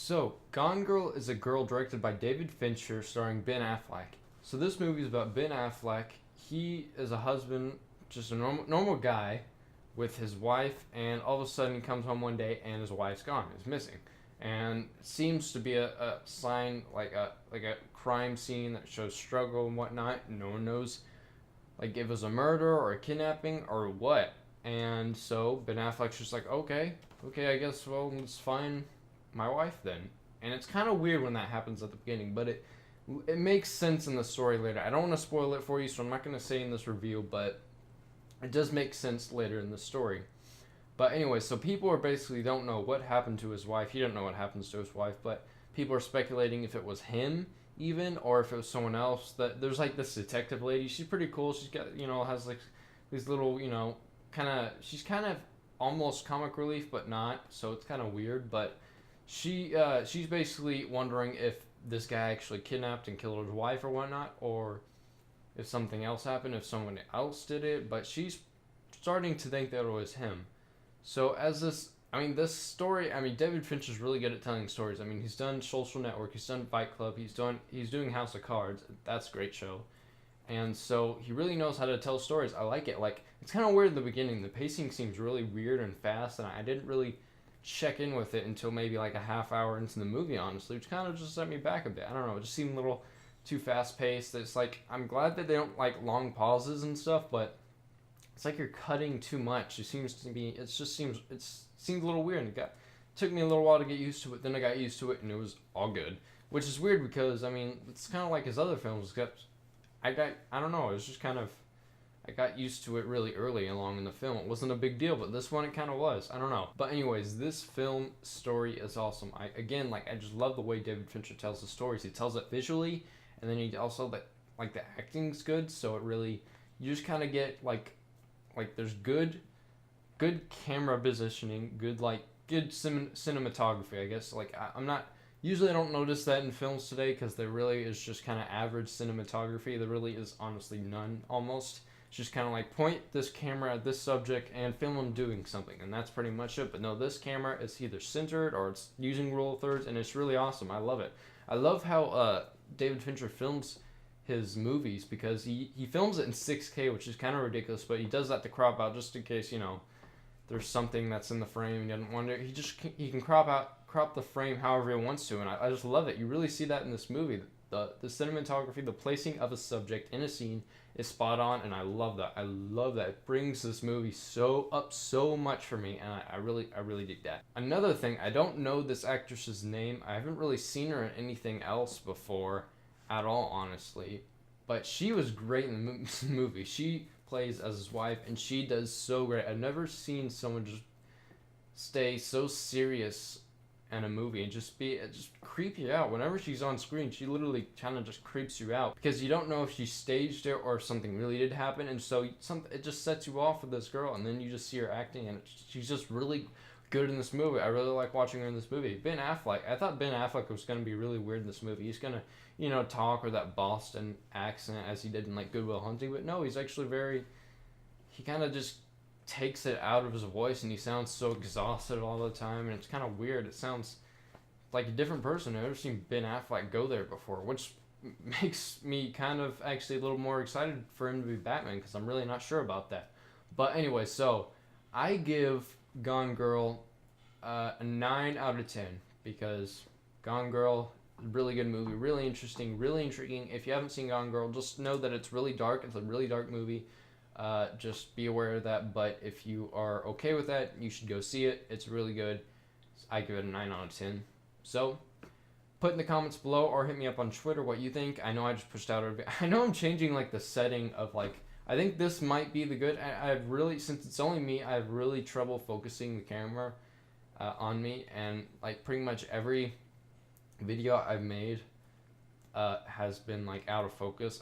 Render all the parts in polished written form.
So, Gone Girl is a girl directed by David Fincher, starring Ben Affleck. So this movie is about Ben Affleck. He is a husband, just a normal guy, with his wife, and all of a sudden he comes home one day and his wife's gone, is missing, and it seems to be a sign like a crime scene that shows struggle and whatnot. No one knows like if it was a murder or a kidnapping or what. And so Ben Affleck's just like, okay, I guess let's find my wife then. And it's kind of weird when that happens at the beginning, but it makes sense in the story later. I don't want to spoil it for you, so I'm not going to say in this review, but it does make sense later in the story. But anyway, so people are basically don't know what happened to his wife. He don't know what happens to his wife, but people are speculating if it was him even or if it was someone else. That there's like this detective lady. She's pretty cool. She's got has like these little she's kind of almost comic relief but not. So it's kind of weird. But she's basically wondering if this guy actually kidnapped and killed his wife or whatnot, or if something else happened, if someone else did it. But she's starting to think that it was him. So this story, David Fincher's really good at telling stories. He's done Social Network, he's done Fight Club, he's doing House of Cards. That's a great show. And so he really knows how to tell stories. I like it. Like, it's kind of weird in the beginning. The pacing seems really weird and fast, and I didn't really check in with it until maybe like a half hour into the movie, honestly, which kind of just set me back a bit. I don't know, it just seemed a little too fast paced. It's like, I'm glad that they don't like long pauses and stuff, but it's like you're cutting too much. It seems a little weird, and took me a little while to get used to it. Then I got used to it, and it was all good, which is weird because it's kind of like his other films. I don't know. It was just kind of, I got used to it really early along in the film. It wasn't a big deal, but this one it kind of was. I don't know. But anyways, this film story is awesome. I just love the way David Fincher tells the stories. He tells it visually, and then he also the acting's good. So it really, you just kind of get like there's good camera positioning, good cinematography, I guess. I'm not, usually I don't notice that in films today because there really is just kind of average cinematography. There really is honestly none, almost. It's just kind of like point this camera at this subject and film them doing something, and that's pretty much it. But no, this camera is either centered or it's using rule of thirds, and it's really awesome. I love it. I love how David Fincher films his movies, because he films it in 6K, which is kind of ridiculous, but he does that to crop out just in case there's something that's in the frame he doesn't want to. He can crop the frame however he wants to, and I just love it. You really see that in this movie. The cinematography, the placing of a subject in a scene is spot on, and I love that. It brings this movie so much for me, and I really dig that. Another thing, I don't know this actress's name. I haven't really seen her in anything else before at all, honestly, but she was great in the movie. She plays as his wife, and she does so great. I've never seen someone just stay so serious in a movie and just creep you out. Whenever she's on screen, she literally kind of just creeps you out because you don't know if she staged it or if something really did happen, and so it just sets you off with this girl, and then you just see her acting, and she's just really good in this movie. I really like watching her in this movie. Ben Affleck, I thought Ben Affleck was going to be really weird in this movie. He's going to talk with that Boston accent as he did in Good Will Hunting, but no, he's actually he kind of just takes it out of his voice, and he sounds so exhausted all the time, and it's kind of weird. It sounds like a different person. I've never seen Ben Affleck go there before, which makes me kind of actually a little more excited for him to be Batman, because I'm really not sure about that. But anyway, so I give Gone Girl a 9 out of 10, because Gone Girl, really good movie, really interesting, really intriguing. If you haven't seen Gone Girl, just know that it's really dark. It's a really dark movie. Just be aware of that. But if you are okay with that, you should go see it. It's really good. I give it a 9 out of 10. So put in the comments below or hit me up on Twitter what you think. I know I just pushed out a bit. I know I'm changing the setting of I think this might be the good. I've really, since it's only me, I have really trouble focusing the camera on me, and pretty much every video I've made has been out of focus.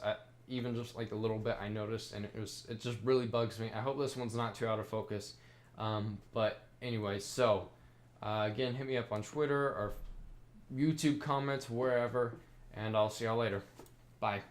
Even just a little bit I noticed, and it just really bugs me. I hope this one's not too out of focus. But anyway, so again, hit me up on Twitter or YouTube comments, wherever, and I'll see y'all later. Bye.